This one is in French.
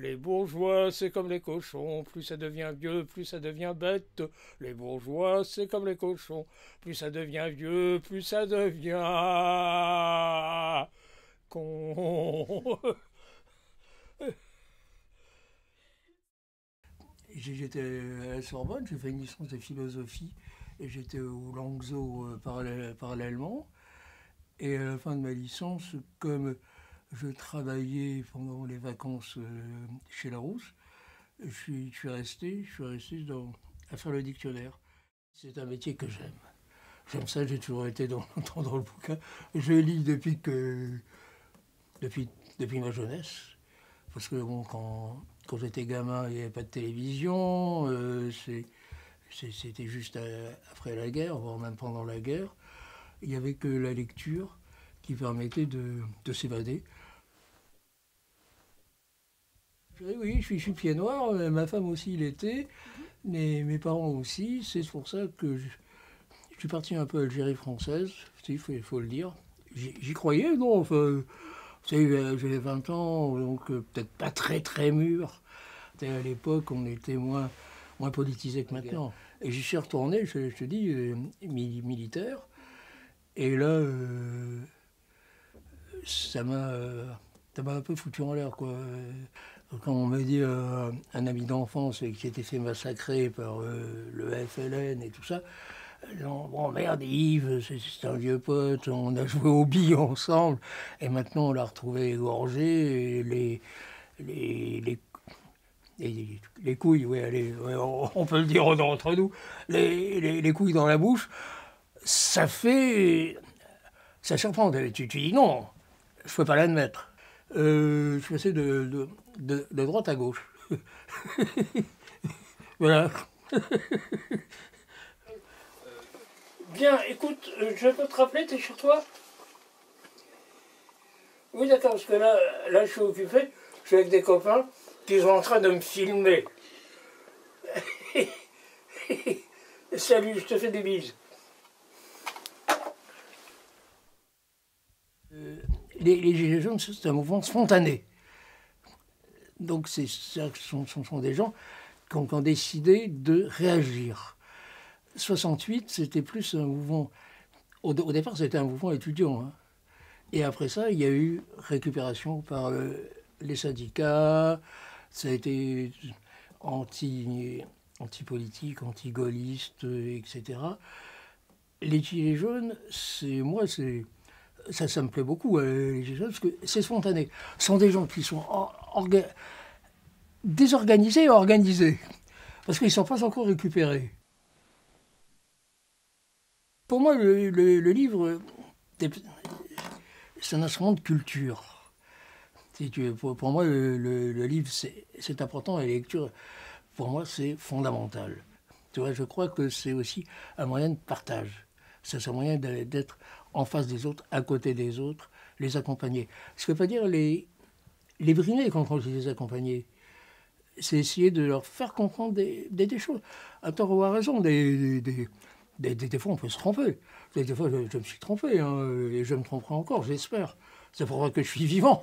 Les bourgeois, c'est comme les cochons, plus ça devient vieux, plus ça devient bête. Les bourgeois, c'est comme les cochons, plus ça devient vieux, plus ça devient con. J'étais à la Sorbonne, j'ai fait une licence de philosophie et j'étais au Langso parallèlement. Et à la fin de ma licence, comme je travaillais pendant les vacances chez Larousse, je suis resté à faire le dictionnaire. C'est un métier que j'aime. J'aime ça, j'ai toujours été dans le bouquin. Je lis depuis, depuis ma jeunesse. Parce que bon, quand j'étais gamin, il n'y avait pas de télévision. C'était juste après la guerre, voire même pendant la guerre. Il n'y avait que la lecture qui permettait de s'évader. Oui, je suis pied noir, ma femme aussi l'était, mes parents aussi. C'est pour ça que je suis parti un peu Algérie française, il faut le dire. J'y croyais, non, enfin, vous savez, j'avais 20 ans, donc peut-être pas très très mûr. À l'époque, on était moins politisé que maintenant. Et j'y suis retourné, je te dis, militaire. Et là, ça m'a ça m'a un peu foutu en l'air, quoi. Quand on me dit un ami d'enfance qui a été fait massacrer par le FLN et tout ça, non, bon, merde, Yves, c'est un vieux pote, on a joué aux billes ensemble, et maintenant on l'a retrouvé égorgé, et les les couilles, oui, allez, ouais, on peut le dire entre nous, les couilles dans la bouche, ça fait. Ça surprend. Tu dis non, je ne peux pas l'admettre. Je passais de droite à gauche. Voilà. Bien, écoute, je peux te rappeler, t'es sur toi? Oui, d'accord, parce que là, je suis occupé, je suis avec des copains qui sont en train de me filmer. Salut, je te fais des bises. Les Gilets jaunes, c'est un mouvement spontané. Donc, ce sont des gens qui ont décidé de réagir. 68, c'était plus un mouvement. Au départ, c'était un mouvement étudiant. Hein. Et après ça, il y a eu récupération par les syndicats. Ça a été anti-politique, anti-gaulliste, etc. Les Gilets jaunes, ça me plaît beaucoup, les Gilets jaunes, parce que c'est spontané. Ce sont des gens qui sont désorganisés et organisés, parce qu'ils ne sont pas encore récupérés. Pour moi, le livre, c'est un instrument de culture. Si tu veux, pour moi, le livre, c'est important, la lecture, pour moi, c'est fondamental. Tu vois, je crois que c'est aussi un moyen de partage. C'est un moyen d'être en face des autres, à côté des autres, les accompagner. Ce que veut pas dire les brimer quand on dit les accompagner. C'est essayer de leur faire comprendre des choses. À tort ou à raison, des fois on peut se tromper. Des fois je me suis trompé, hein, et je me tromperai encore, j'espère. C'est pour ça que je suis vivant.